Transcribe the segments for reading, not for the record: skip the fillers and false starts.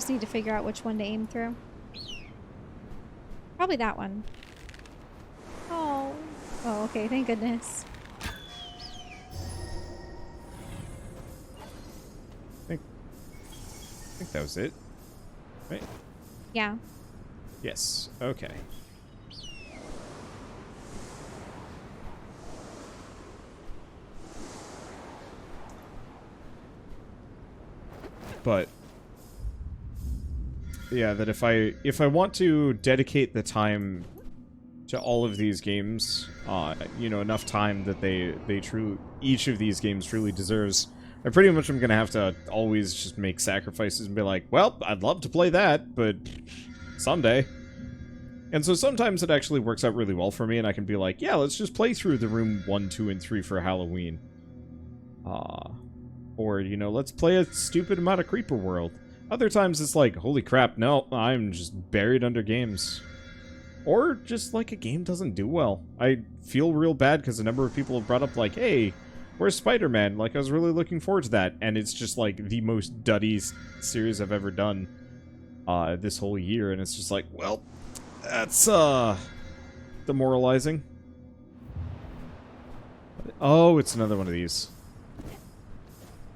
Just need to figure out which one to aim through. Probably that one. Oh. Oh, okay. Thank goodness. I think that was it. Right? Yeah. Yes. Okay. But yeah, that if I want to dedicate the time to all of these games, you know, enough time that each of these games truly deserves, I pretty much am gonna have to always just make sacrifices and be like, well, I'd love to play that, but someday. And so sometimes it actually works out really well for me, and I can be like, yeah, let's just play through the room 1, 2, and 3 for Halloween. Or, you know, let's play a stupid amount of Creeper World. Other times it's like, holy crap, no, I'm just buried under games. Or just like a game doesn't do well. I feel real bad because a number of people have brought up like, hey, where's Spider-Man? Like, I was really looking forward to that. And it's just like the most duddy series I've ever done this whole year. And it's just like, well, that's demoralizing. Oh, it's another one of these.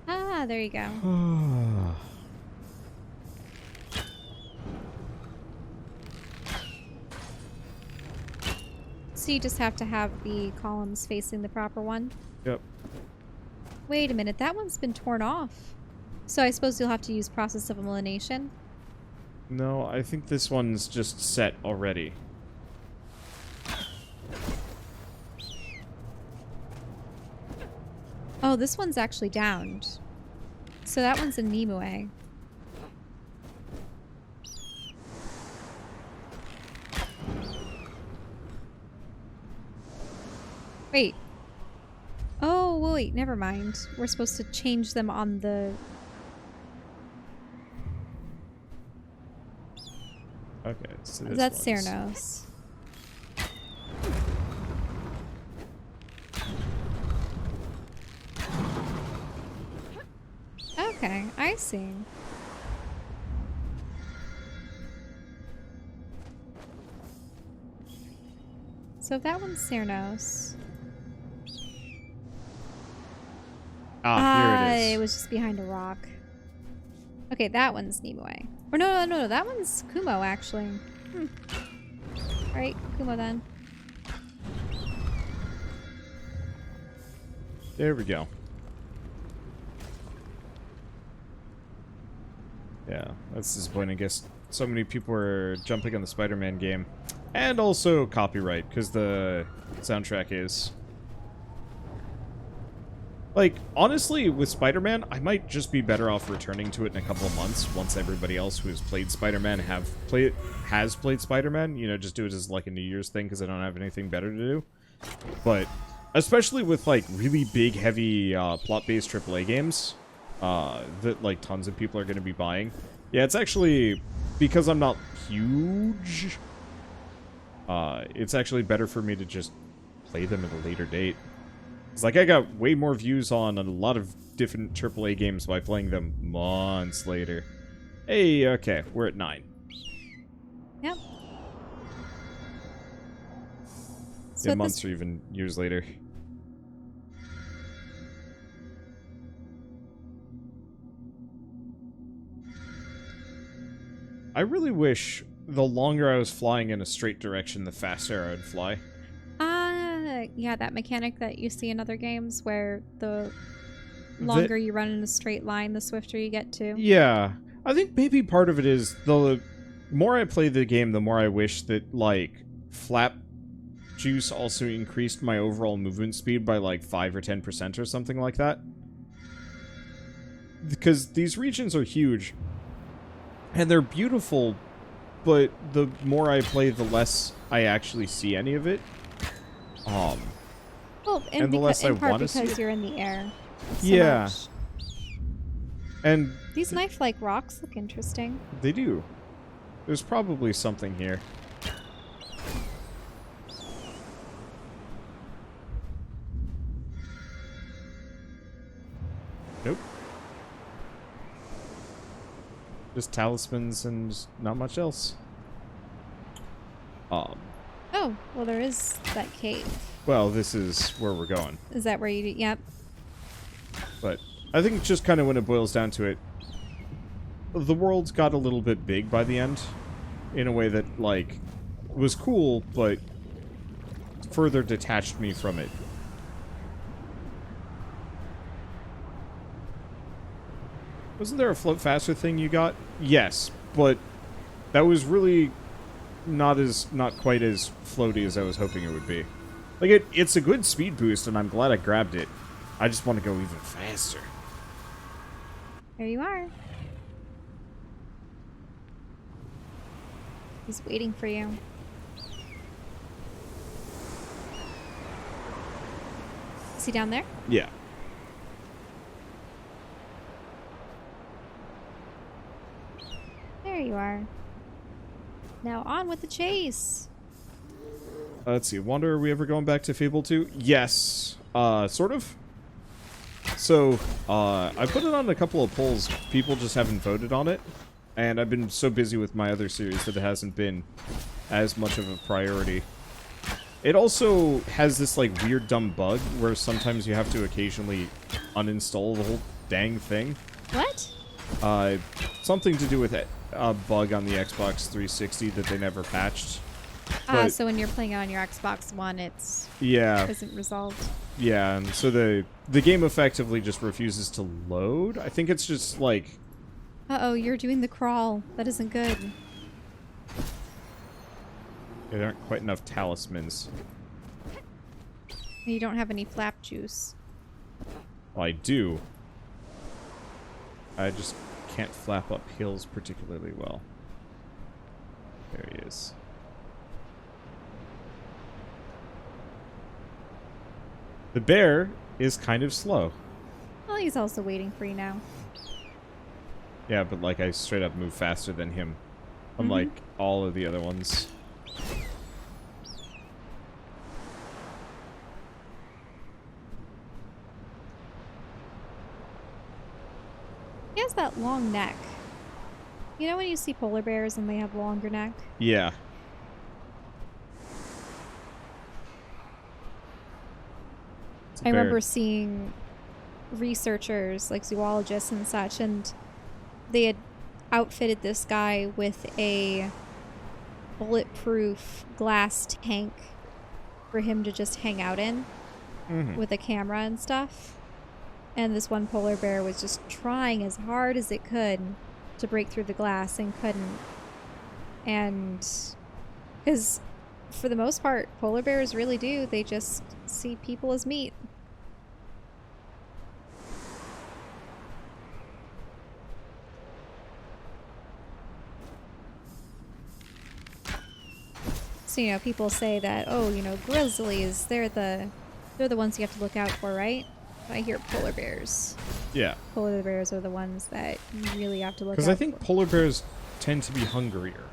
Ah, there you go. So you just have to have the columns facing the proper one? Yep. Wait a minute, that one's been torn off. So I suppose you'll have to use process of elimination? No, I think this one's just set already. Oh, this one's actually downed. So that one's a Nimue. Wait. Oh, wait, never mind. We're supposed to change them on the... Okay, so this That's one's... Cernos. Okay, I see. So if that one's Cernos. Ah, here it is. It was just behind a rock. Okay, that one's Nimue. Or no, that one's Kumo, actually. Alright, Kumo then. There we go. Yeah, that's disappointing. I guess so many people are jumping on the Spider-Man game. And also copyright, because the soundtrack is... Like, honestly, with Spider-Man, I might just be better off returning to it in a couple of months, once everybody else who has played Spider-Man has played Spider-Man. You know, just do it as like a New Year's thing, because I don't have anything better to do. But, especially with, like, really big, heavy, plot-based AAA games, that, like, tons of people are going to be buying. Yeah, it's actually, because I'm not huge, it's actually better for me to just play them at a later date. It's like I got way more views on a lot of different AAA games by playing them months later. Hey, okay, we're at 9. Yep. So months or even years later. I really wish the longer I was flying in a straight direction, the faster I would fly. Yeah, that mechanic that you see in other games where the longer you run in a straight line, the swifter you get to. Yeah. I think maybe part of it is the more I play the game, the more I wish that, like, flap juice also increased my overall movement speed by, like, 5 or 10% or something like that. Because these regions are huge. And they're beautiful, but the more I play, the less I actually see any of it. Well, and the less I want to see because you're in the air. So yeah. much. And these knife-like rocks look interesting. They do. There's probably something here. Nope. Just talismans and not much else. Oh, well, there is that cave. Well, this is where we're going. Is that where you... Yep. But I think just kind of when it boils down to it, the world got a little bit big by the end. In a way that, like, was cool, but further detached me from it. Wasn't there a float faster thing you got? Yes, but that was really not quite as floaty as I was hoping it would be. Like, it's a good speed boost, and I'm glad I grabbed it. I just want to go even faster. There you are. He's waiting for you. Is he down there? Yeah. There you are. Now on with the chase. Let's see. Wander, are we ever going back to Fable 2? Yes. Sort of. So, I put it on a couple of polls. People just haven't voted on it. And I've been so busy with my other series that it hasn't been as much of a priority. It also has this, like, weird dumb bug where sometimes you have to occasionally uninstall the whole dang thing. What? Something to do with a bug on the Xbox 360 that they never patched. So when you're playing it on your Xbox One, it's... Yeah. Isn't resolved. Yeah, and so the game effectively just refuses to load. I think it's just, like... Uh-oh, you're doing the crawl. That isn't good. There aren't quite enough talismans. You don't have any flap juice. Well, I do. I just can't flap up hills particularly well. There he is. The bear is kind of slow. Well, he's also waiting for you now. Yeah, but like I straight up move faster than him. Unlike all of the other ones. He has that long neck. You know when you see polar bears and they have longer neck? Yeah. I remember seeing researchers, like zoologists and such, and they had outfitted this guy with a bulletproof glass tank for him to just hang out in with a camera and stuff. And this one polar bear was just trying as hard as it could to break through the glass and couldn't. And because for the most part, polar bears really do. They just see people as meat. So, you know, people say that, oh, you know, grizzlies, they're the ones you have to look out for, right? I hear polar bears. Yeah. Polar bears are the ones that you really have to look out for. Because I think polar bears tend to be hungrier.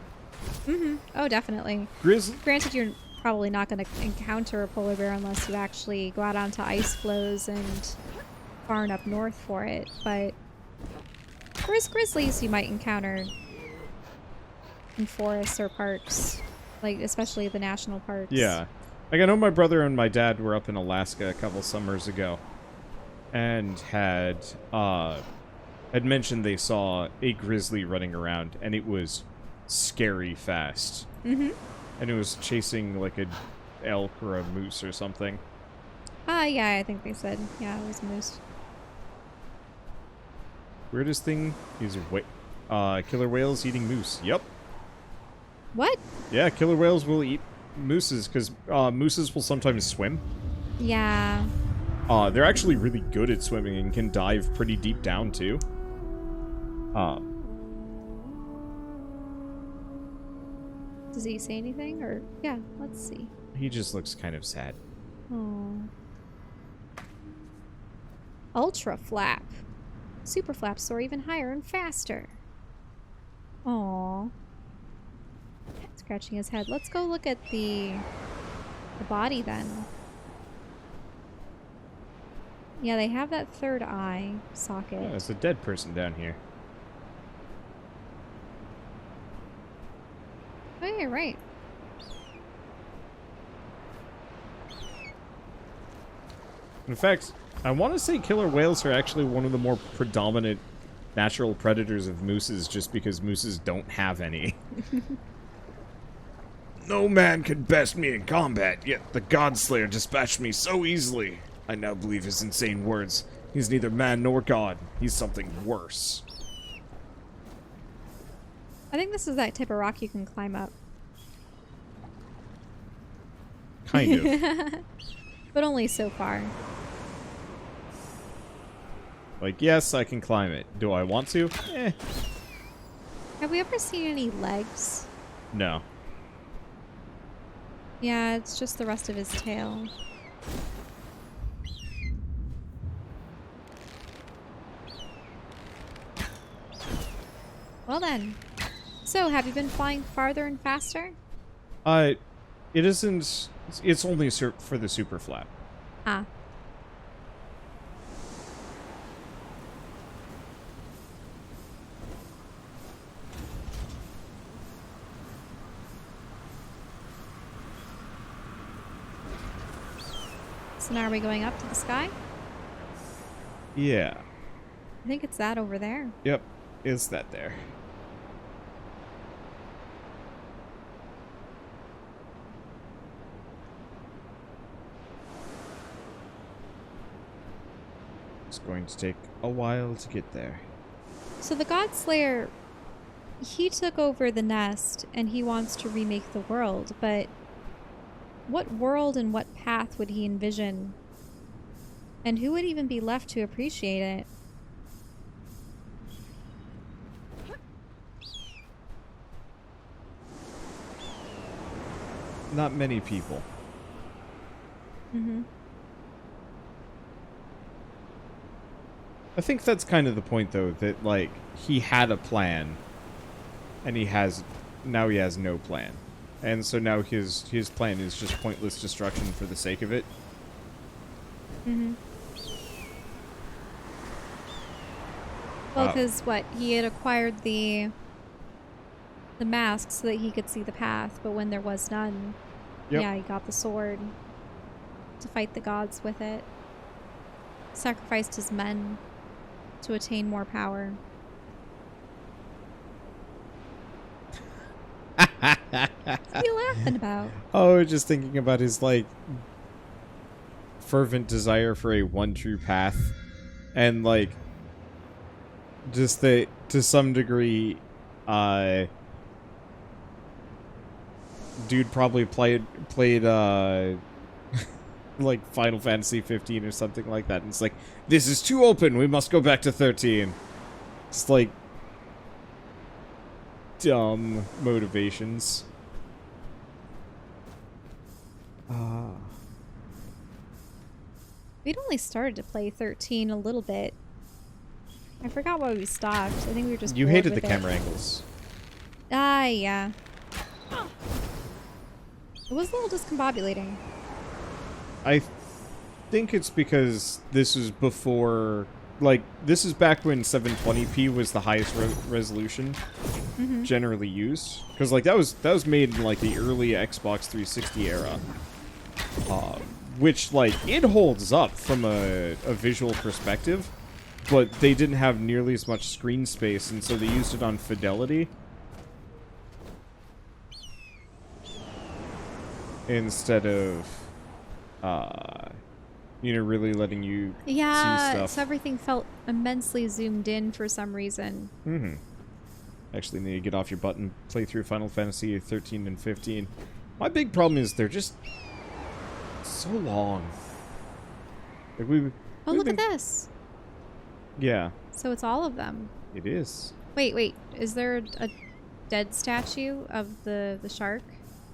Oh, definitely. Granted, you're probably not going to encounter a polar bear unless you actually go out onto ice floes and far enough north for it. But whereas grizzlies you might encounter in forests or parks, like especially the national parks. Yeah. Like I know my brother and my dad were up in Alaska a couple summers ago and had mentioned they saw a grizzly running around and it was scary fast. And it was chasing like a elk or a moose or something. Yeah, I think they said. Yeah, it was a moose. Weirdest thing is killer whales eating moose. Yep. What? Yeah, killer whales will eat mooses because mooses will sometimes swim. Yeah. They're actually really good at swimming and can dive pretty deep down too. Does he say anything? Or yeah, let's see. He just looks kind of sad. Oh. Ultra flap. Super flaps soar even higher and faster. Aww. Scratching his head. Let's go look at the body then. Yeah, they have that third eye socket. Yeah, there's a dead person down here. you're right. In fact, I want to say killer whales are actually one of the more predominant natural predators of mooses, just because mooses don't have any. No man can best me in combat, yet the Godslayer dispatched me so easily. I now believe his insane words. He's neither man nor god. He's something worse. I think this is that type of rock you can climb up. Kind of. But only so far. Like, yes, I can climb it. Do I want to? Eh. Have we ever seen any legs? No. Yeah, it's just the rest of his tail. Well then. So, have you been flying farther and faster? It isn't... It's only for the super flap. Ah. So now are we going up to the sky? Yeah. I think it's that over there. Yep. Is that there? It's going to take a while to get there. So the Godslayer, he took over the nest and he wants to remake the world, but what world and what path would he envision? And who would even be left to appreciate it? Not many people. Mm-hmm. I think that's kind of the point, though, that, like, he had a plan, and now he has no plan. And so now his plan is just pointless destruction for the sake of it. Mm-hmm. Well, because what? He had acquired the mask so that he could see the path, but when there was none, yep. Yeah, he got the sword to fight the gods with it. Sacrificed his men to attain more power. What are you laughing about? Oh, just thinking about his, like, fervent desire for a one true path. And, like, just that, to some degree, dude probably played like Final Fantasy 15 or something like that. And it's like, this is too open. We must go back to 13. It's like dumb motivations. We'd only started to play 13 a little bit. I forgot why we stopped. I think we were just You bored hated the with it. camera angles. Ah, yeah. It was a little discombobulating. I think it's because this was before, like, this is back when 720p was the highest resolution generally used. Because, like, that was made in, like, the early Xbox 360 era. Which, like, it holds up from a visual perspective, but they didn't have nearly as much screen space, and so they used it on fidelity instead of, you know, really letting you see stuff. So everything felt immensely zoomed in for some reason. Actually need to get off your butt and play through Final Fantasy 13 and 15. My big problem is they're just so long. Like Oh, look at this. Yeah. So it's all of them. It is. Wait. Is there a dead statue of the shark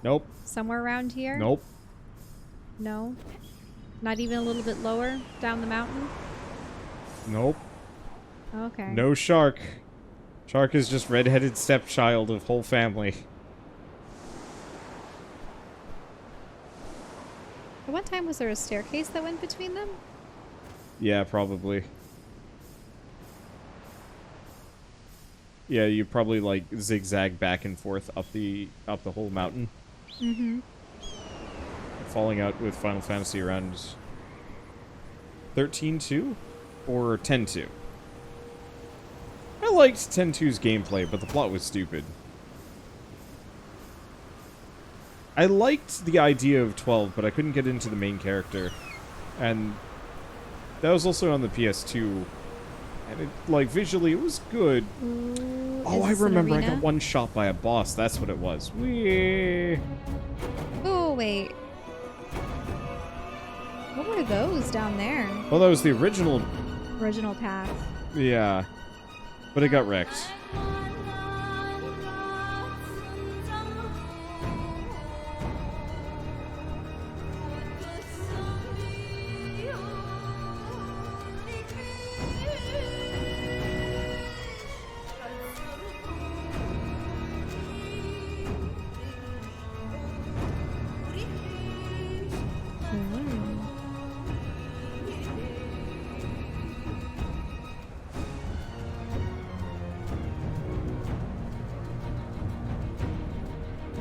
Nope. somewhere around here? Nope. No? Not even a little bit lower down the mountain? Nope. Okay. No shark. Shark is just redheaded stepchild of whole family. At one time, was there a staircase that went between them? Yeah, probably. Yeah, you probably like zigzag back and forth up the whole mountain. Mm-hmm. Falling out with Final Fantasy around 13-2 or 10-2. I liked 10-2's gameplay, but the plot was stupid. I liked the idea of 12, but I couldn't get into the main character. And that was also on the PS2. And it, like, visually, it was good. Ooh, Oh, I remember I got one shot by a boss. That's what it was. Whee! Oh, wait. What were those down there? Well, that was the original Path. Yeah. But it got wrecked.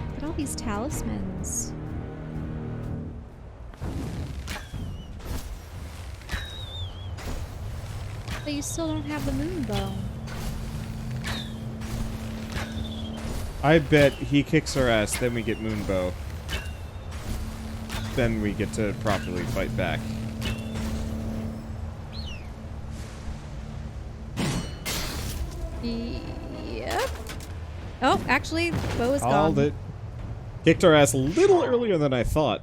Look at all these talismans. But you still don't have the moon bow. I bet he kicks our ass, then we get Moonbow. Then we get to properly fight back. Yep. Oh, actually, bow is Called gone. it. Kicked our ass a little earlier than I thought.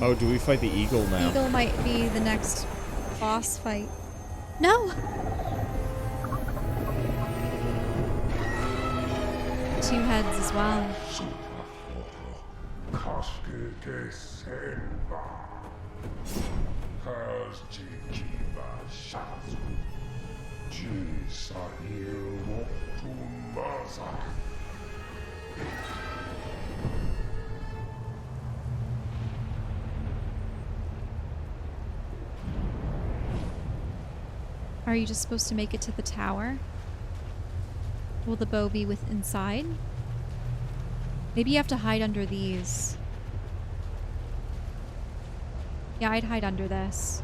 Oh, do we fight the eagle now? Eagle might be the next boss fight. No! Two heads as well. Are you just supposed to make it to the tower? Will the bow be with inside? Maybe you have to hide under these. Yeah, I'd hide under this.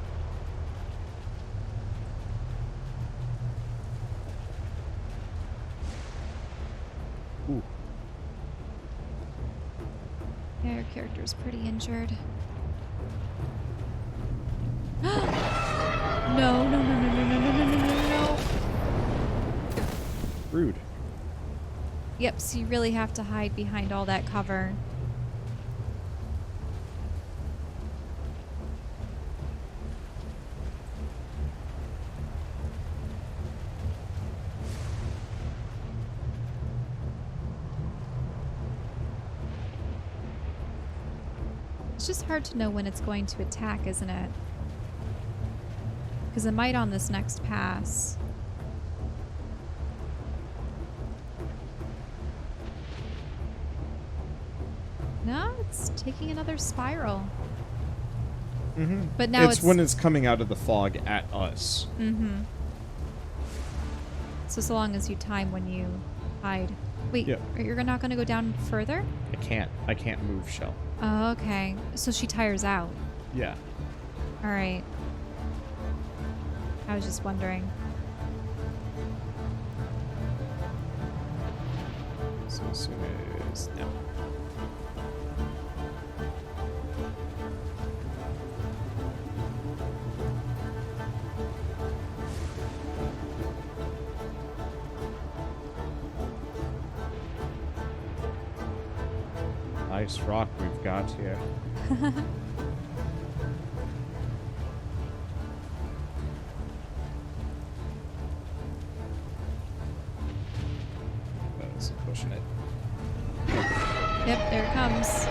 Ooh. Yeah, your character's pretty injured. No, no, no, no, no, no, no, no, no, no, no. Rude. Yep, so you really have to hide behind all that cover. It's just hard to know when it's going to attack, isn't it? Because it might on this next pass. No, it's taking another spiral. Mm-hmm. But now it's when it's coming out of the fog at us. Mm-hmm. So long as you time when you hide. Wait, Yep. You're not going to go down further? I can't move, Chelle. Oh, okay. So she tires out. Yeah. All right. I was just wondering. So as soon as now. Nice rock we've got here. That's pushing it. Yep, there it comes.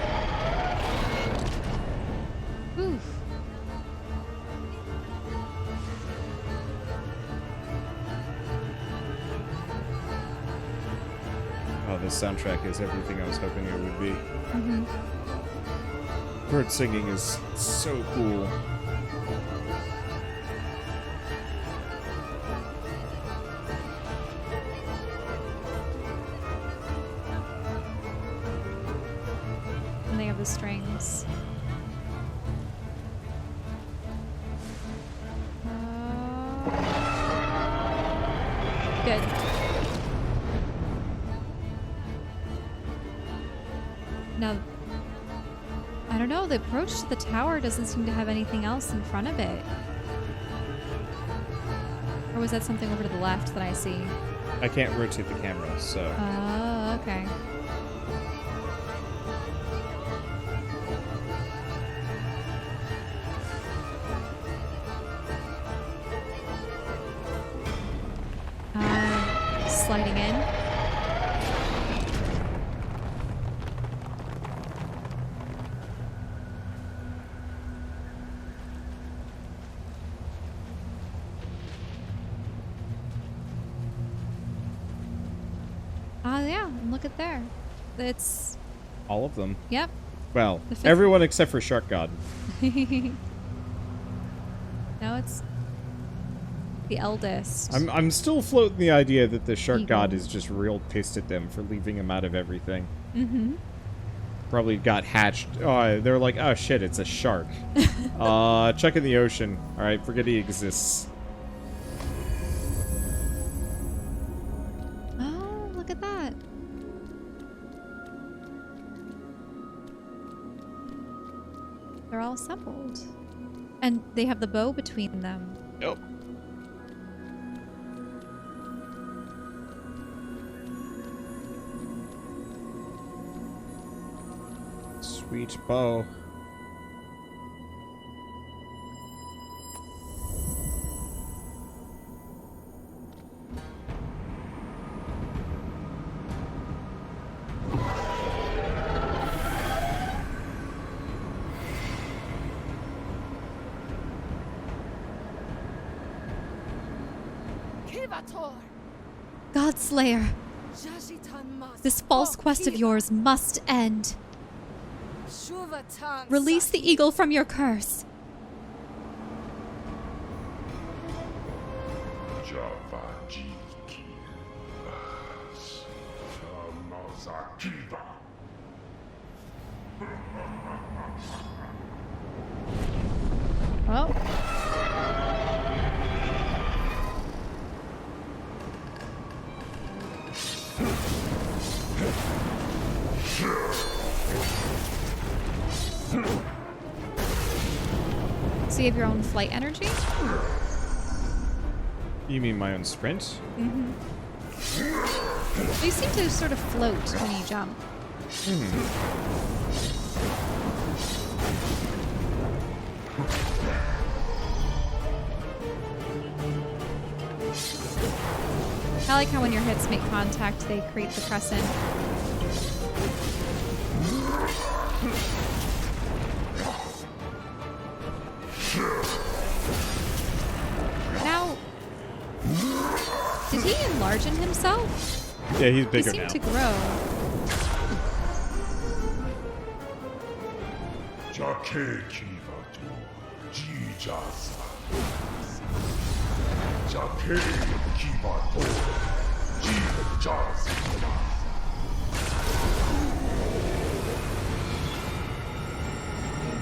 this soundtrack is everything I was hoping it would be. Bird singing is so cool. And they have the strings. Good. Now, I don't know, the approach to the tower doesn't seem to have anything else in front of it. Or was that something over to the left that I see? I can't rotate the camera, so... Oh, okay. Sliding in. Yeah, and look at there. It's... all of them. Yep. Well, everyone except for Shark God. No, it's... the eldest. I'm still floating the idea that the Shark Eagle. God is just real pissed at them for leaving him out of everything. Probably got hatched. Oh, they're like, oh shit, it's a shark. Check in the ocean. Alright, forget he exists. Oh, look at that. They're all assembled. And they have the bow between them. Yep. Sweet bow. Godslayer, this false quest of yours must end. Release the eagle from your curse. Oh. So you have your own flight energy? You mean my own sprint? Mm-hmm. You seem to sort of float when you jump. I like how when your hits make contact, they create the crescent. Now, did he enlarge in himself? Yeah, he's bigger he now. seemed to grow.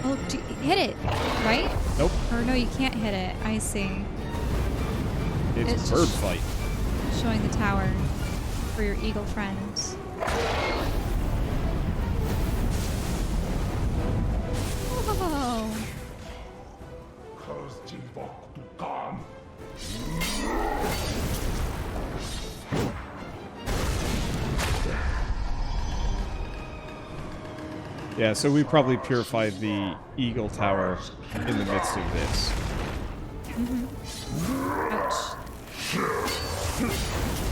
Oh, hit it, right? Nope. Or no, you can't hit it. I see. It's bird fight. Showing the tower for your eagle friends. Oh. Yeah, so we probably purified the Eagle Tower in the midst of this. Ouch.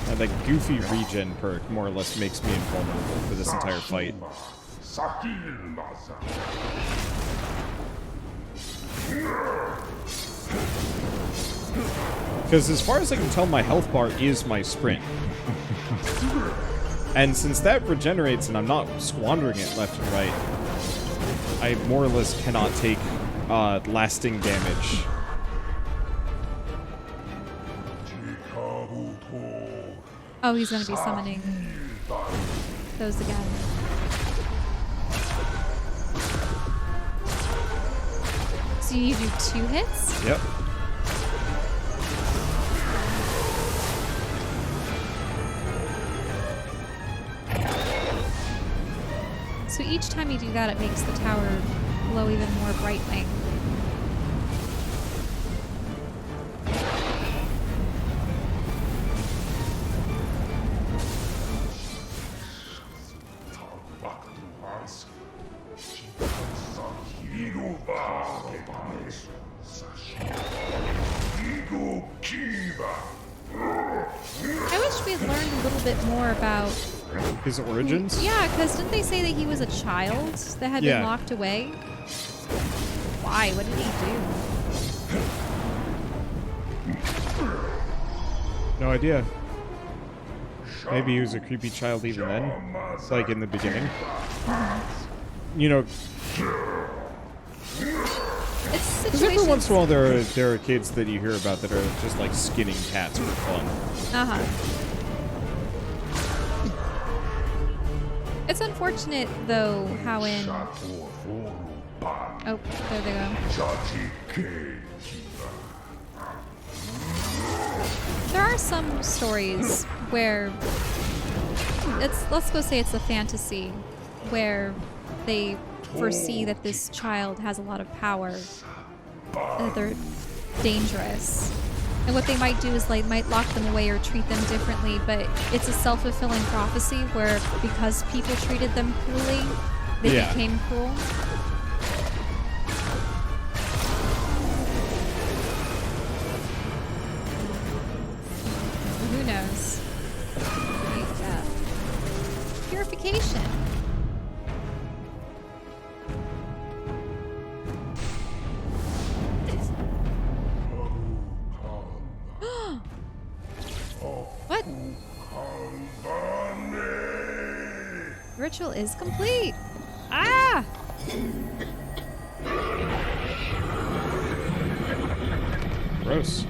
And the goofy regen perk more or less makes me invulnerable for this entire fight. Because as far as I can tell, my health bar is my sprint. And since that regenerates and I'm not squandering it left and right, I more or less cannot take lasting damage. Oh, he's going to be summoning those again. So you do 2 hits? Yep. So each time you do that, it makes the tower glow even more brightly. I wish we had learned a little bit more about his origins? Yeah, because didn't they say that he was a child that had been locked away? Why? What did he do? No idea. Maybe he was a creepy child even then. Like in the beginning. You know... It's situations... Because every once in a while there are kids that you hear about that are just like skinning cats for fun. Uh-huh. It's unfortunate, though, how in... Oh, there they go. There are some stories where... let's go say it's a fantasy, where they foresee that this child has a lot of power, that they're dangerous. And what they might do is like might lock them away or treat them differently, but it's a self-fulfilling prophecy where because people treated them cruelly, they became cruel. Who knows? Purification. What? Ritual is complete. Ah! Gross.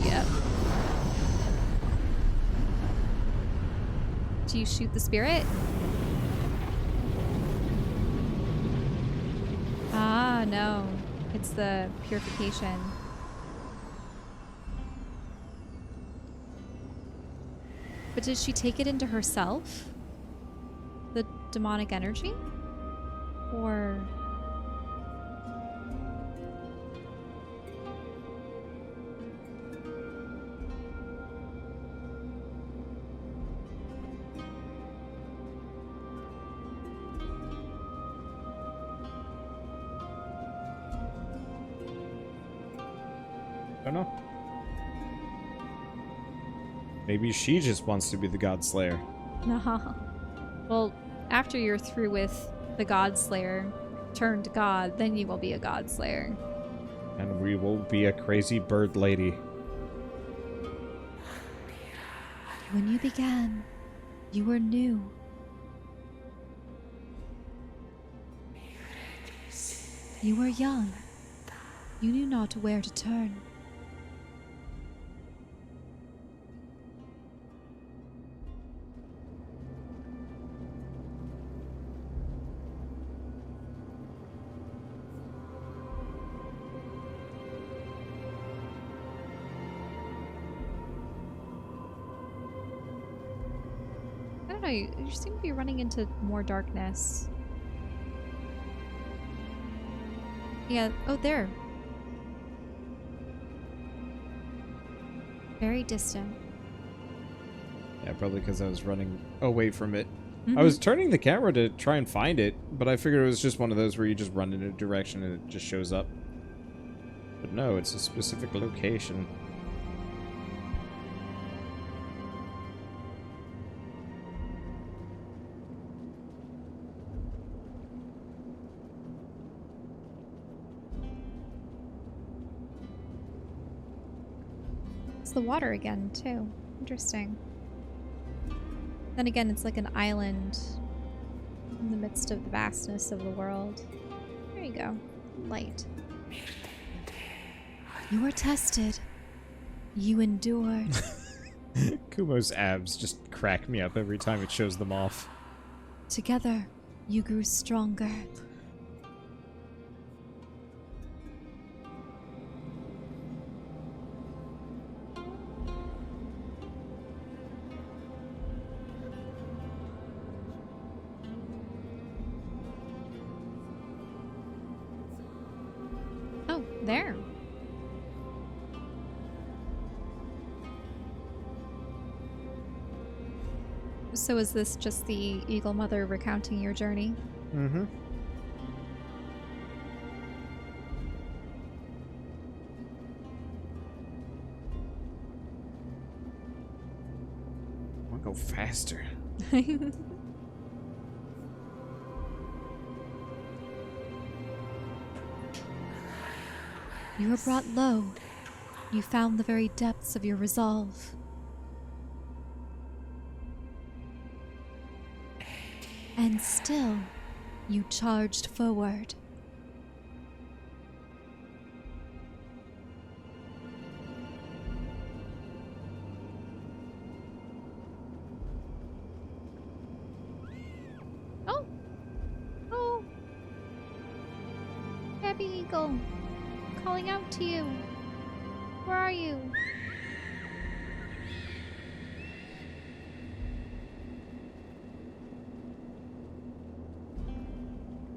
Yep. Do you shoot the spirit? Ah, no. It's the purification. But did she take it into herself? The demonic energy? Or... I don't know. Maybe she just wants to be the God Slayer. No. Well, after you're through with the God Slayer turned God, then you will be a God Slayer. And we will be a crazy bird lady. When you began, you were new. You were young. You knew not where to turn. I don't know, you seem to be running into more darkness. Yeah, oh, there. Very distant. Yeah, probably because I was running away from it. I was turning the camera to try and find it, but I figured it was just one of those where you just run in a direction and it just shows up. But no, it's a specific location. It's the water again, too. Interesting. Then again, it's like an island in the midst of the vastness of the world. There you go. Light. You were tested. You endured. Kumo's abs just crack me up every time it shows them off. Together, you grew stronger. Oh, there. So is this just the Eagle Mother recounting your journey? Mm-hmm. I want to go faster. You were brought low. You found the very depths of your resolve. And still, you charged forward. Oh! Oh! Heavy Eagle! Calling out to you! Where are you?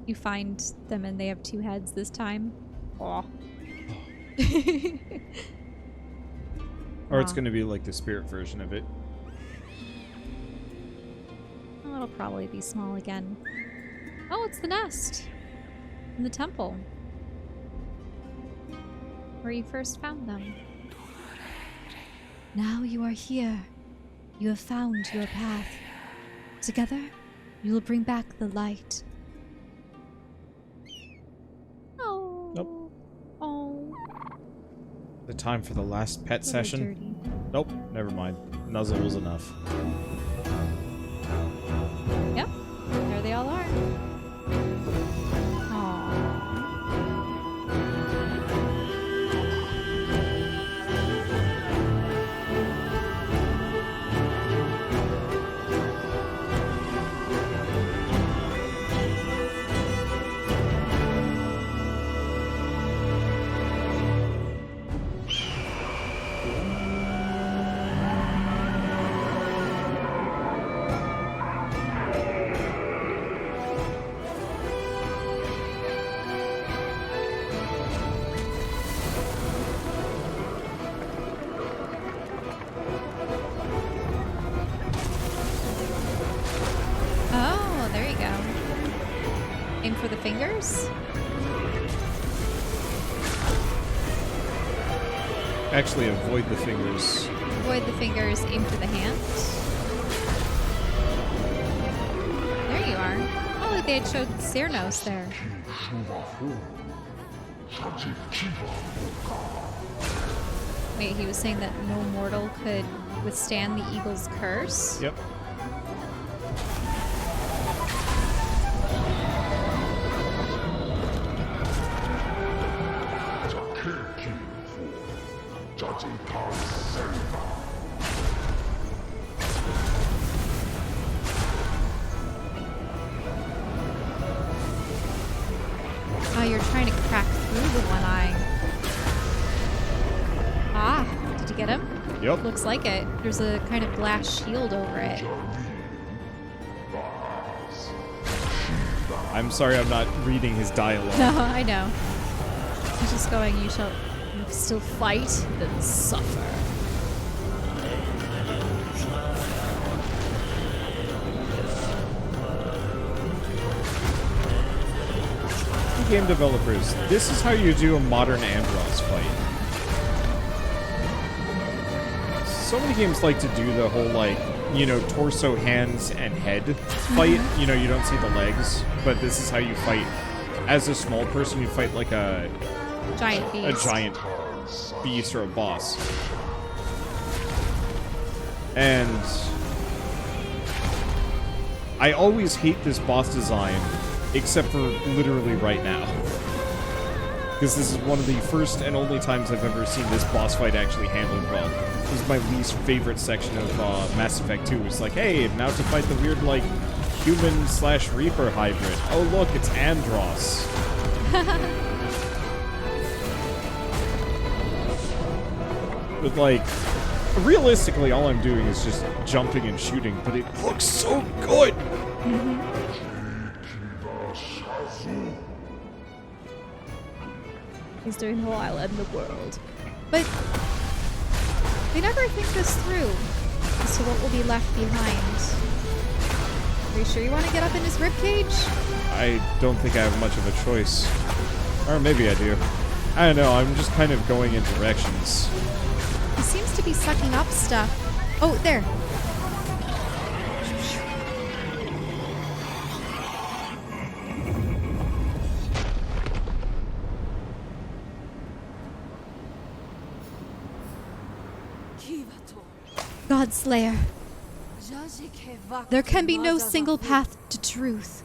You find them and they have two heads this time. Aw. Or it's going to be like the spirit version of it. Oh, it'll probably be small again. Oh, it's the nest. In the temple. Where you first found them. Now you are here. You have found your path. Together, you will bring back the light. Oh. Nope. Oh. The time for the last pet Really session. dirty. Nope, never mind. Nuzzle was enough. Yep. There they all are. Aim for the fingers? Actually, avoid the fingers. Avoid the fingers, aim for the hands. There you are. Oh, look, they had showed Cyrnos there. Wait, he was saying that no mortal could withstand the eagle's curse? Yep. Oh, you're trying to crack through the one eye. Ah, did you get him? Yep. Looks like it. There's a kind of glass shield over it. I'm sorry I'm not reading his dialogue. No, I know. He's just going, you shall still fight, then suffer. Game developers, this is how you do a modern Andross fight. So many games like to do the whole, like, you know, torso, hands, and head fight. You know, you don't see the legs, but this is how you fight. As a small person, you fight like a giant beast. A giant beast or a boss. And I always hate this boss design, except for literally right now. Because this is one of the first and only times I've ever seen this boss fight actually handled well. This is my least favorite section of Mass Effect 2. It's like, hey, now to fight the weird, like, human/Reaper hybrid. Oh, look, it's Andros. But, like, realistically, all I'm doing is just jumping and shooting, but it looks so good! He's doing while in the world. But they never think this through as to what will be left behind. Are you sure you want to get up in his ribcage? I don't think I have much of a choice. Or maybe I do. I don't know, I'm just kind of going in directions. He seems to be sucking up stuff. Oh, there. Godslayer. There can be no single path to truth.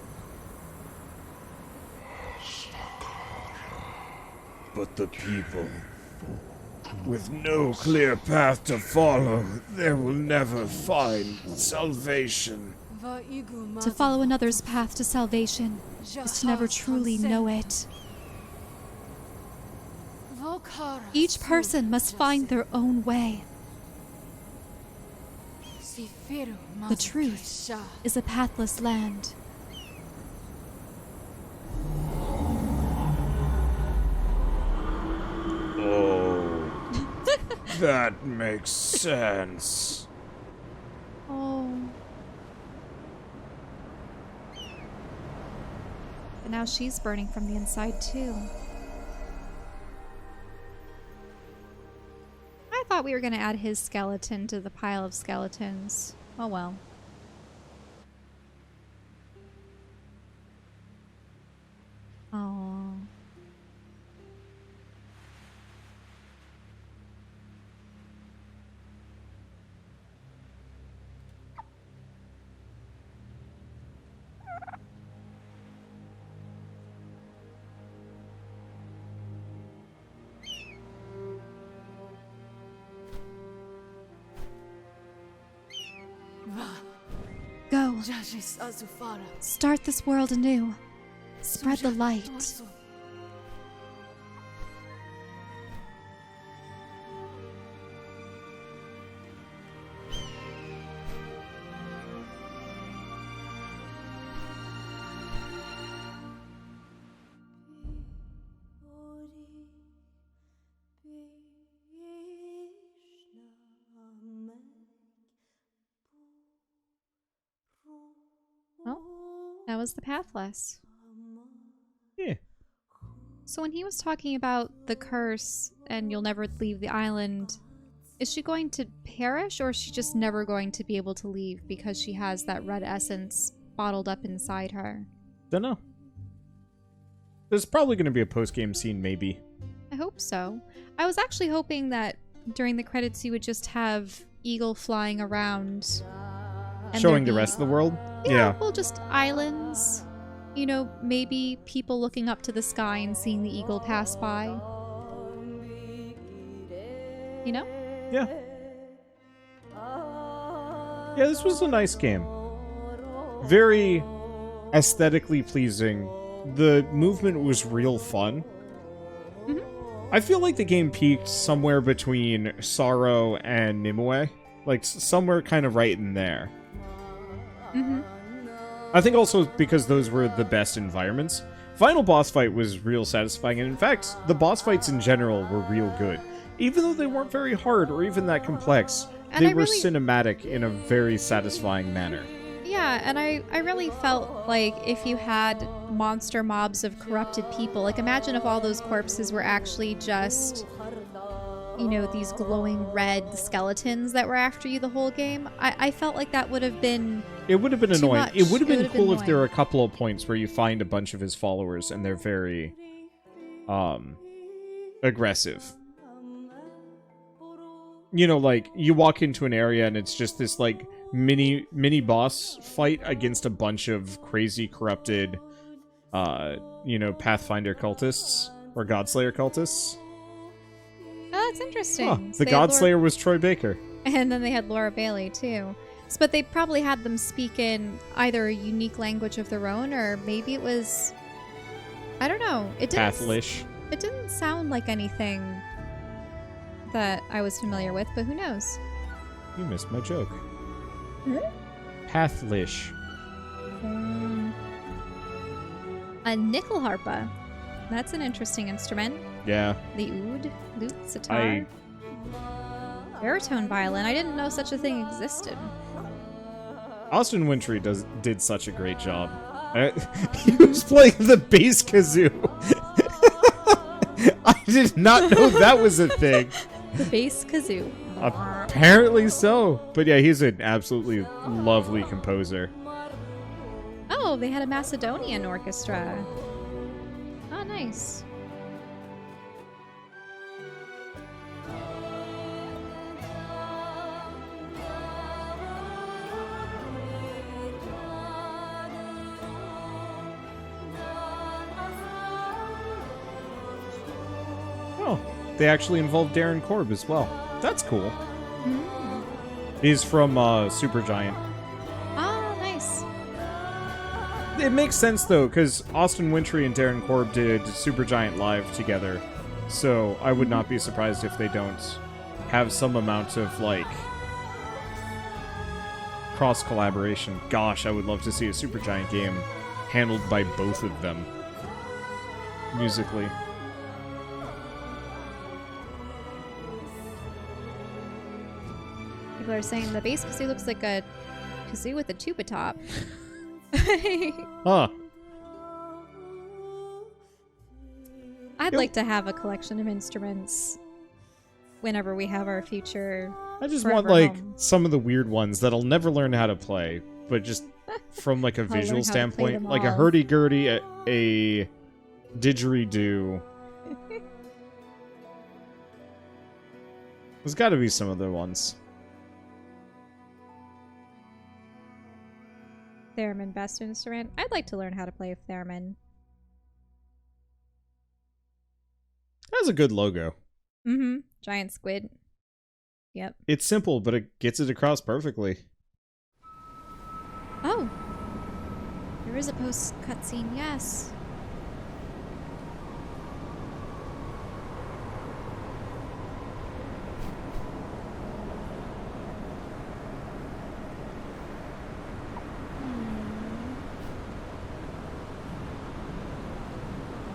But the people, with no clear path to follow, they will never find salvation. To follow another's path to salvation is to never truly know it. Each person must find their own way. The truth is a pathless land. Oh, that makes sense. Oh. But now she's burning from the inside too. I thought we were going to add his skeleton to the pile of skeletons. Oh well. Oh. Go. Start this world anew. Spread the light. That was the Pathless. Yeah. So when he was talking about the curse and you'll never leave the island, is she going to perish or is she just never going to be able to leave because she has that red essence bottled up inside her? Dunno. There's probably going to be a post-game scene, maybe. I hope so. I was actually hoping that during the credits you would just have Eagle flying around. And showing the rest of the world? Yeah, well, just islands. You know, maybe people looking up to the sky and seeing the eagle pass by. You know? Yeah. Yeah, this was a nice game. Very aesthetically pleasing. The movement was real fun. Mm-hmm. I feel like the game peaked somewhere between Sorrow and Nimue. Like, somewhere kind of right in there. Mm-hmm. I think also because those were the best environments. Final boss fight was real satisfying, and in fact, the boss fights in general were real good. Even though they weren't very hard or even that complex, they were cinematic in a very satisfying manner. Yeah, and I really felt like if you had monster mobs of corrupted people, like imagine if all those corpses were actually just, you know, these glowing red skeletons that were after you the whole game. I felt like that would have been... It would have been annoying. Much. It would have been cool if there were a couple of points where you find a bunch of his followers and they're very aggressive. You know, like, you walk into an area and it's just this, like, mini boss fight against a bunch of crazy corrupted, Pathfinder cultists or Godslayer cultists. Oh, that's interesting. Huh, So the Godslayer was Troy Baker. And then they had Laura Bailey, too. But they probably had them speak in either a unique language of their own, or maybe it was... I don't know. Pathless. It didn't sound like anything that I was familiar with, but who knows? You missed my joke. Hmm? Pathless. A nickel harpa. That's an interesting instrument. Yeah. The oud, lute, sitar. Baritone violin. I didn't know such a thing existed. Austin Wintry did such a great job. He was playing the bass kazoo. I did not know that was a thing. The bass kazoo. Apparently so. But yeah, he's an absolutely lovely composer. Oh, they had a Macedonian orchestra. Oh, nice. Oh, they actually involved Darren Korb as well. That's cool. Mm. He's from Supergiant. Oh, nice. It makes sense, though, because Austin Wintry and Darren Korb did Supergiant Live together. So I would not be surprised if they don't have some amount of, like, cross-collaboration. Gosh, I would love to see a Supergiant game handled by both of them musically. People are saying the bass kazoo looks like a kazoo with a tuba top. Huh. I'd like to have a collection of instruments whenever we have our future. I just forever want, like, home. some of the weird ones that I'll never learn how to play, but just from, like, a I'll learn visual how to play standpoint. them Like a all. hurdy-gurdy, a didgeridoo. There's gotta be some other ones. Theremin best instrument. I'd like to learn how to play a theremin. That's a good logo. Mm-hmm. Giant squid. Yep. It's simple, but it gets it across perfectly. Oh. There is a post cutscene, yes.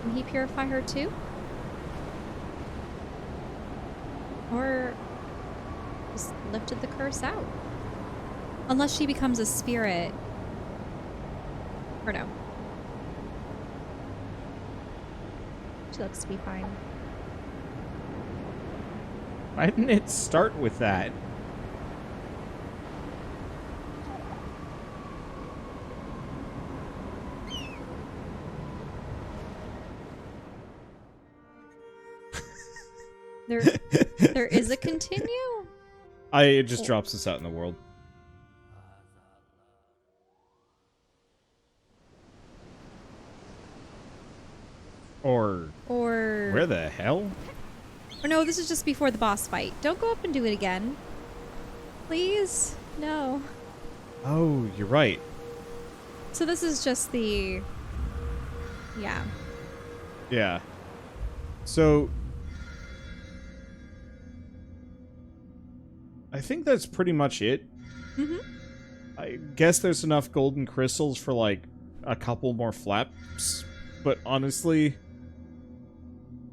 Can he purify her too? Or just lifted the curse out? Unless she becomes a spirit. Or no. She looks to be fine. Why didn't it start with that? There is a continue? It just drops us out in the world. Or where the hell? Or no, this is just before the boss fight. Don't go up and do it again. Please? No. Oh, you're right. So this is just the... Yeah. Yeah. So I think that's pretty much it. Mm-hmm. I guess there's enough golden crystals for, like, a couple more flaps. But honestly,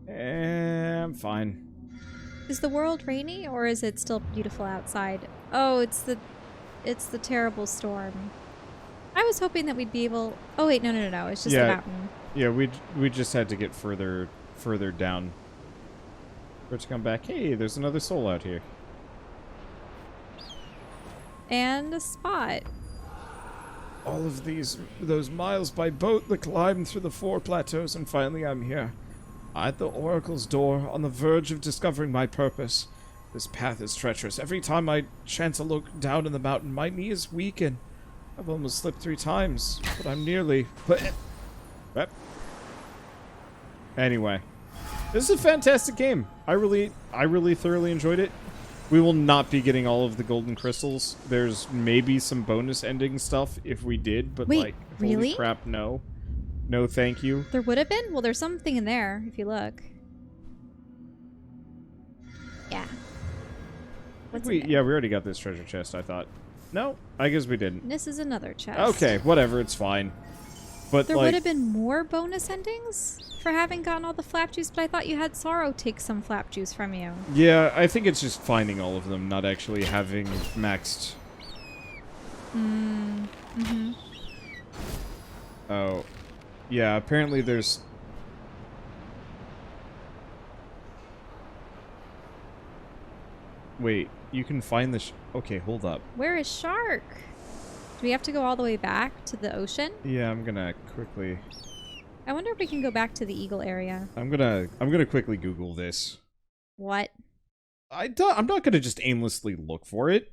I'm fine. Is the world rainy or is it still beautiful outside? Oh, it's the terrible storm. I was hoping that we'd be able... Oh wait, no. It's just the mountain. Yeah, we just had to get further down for it to come back. Hey, there's another soul out here. And a spot. All of those miles by boat, the climb through the 4 plateaus, and finally I'm here. At the Oracle's door, on the verge of discovering my purpose. This path is treacherous. Every time I chance a look down in the mountain, my knees weaken. I've almost slipped 3 times, but I'm nearly... Yep. Anyway. This is a fantastic game. I really thoroughly enjoyed it. We will not be getting all of the golden crystals. There's maybe some bonus ending stuff if we did, but wait, like, really? holy crap, no. No, thank you. There would have been? Well, there's something in there, if you look. Yeah. Yeah, we already got this treasure chest, I thought. No, I guess we didn't. This is another chest. Okay, whatever, it's fine. But there like, would have been more bonus endings for having gotten all the flap juice, but I thought you had Sorrow take some flap juice from you. Yeah, I think it's just finding all of them, not actually having maxed. Mm-hmm. Oh. Yeah, apparently there's... Wait, you can find the... Okay, hold up. Where is Shark? Do we have to go all the way back to the ocean? Yeah, I'm gonna quickly... I wonder if we can go back to the Eagle area. I'm gonna quickly Google this. What? I'm not gonna just aimlessly look for it.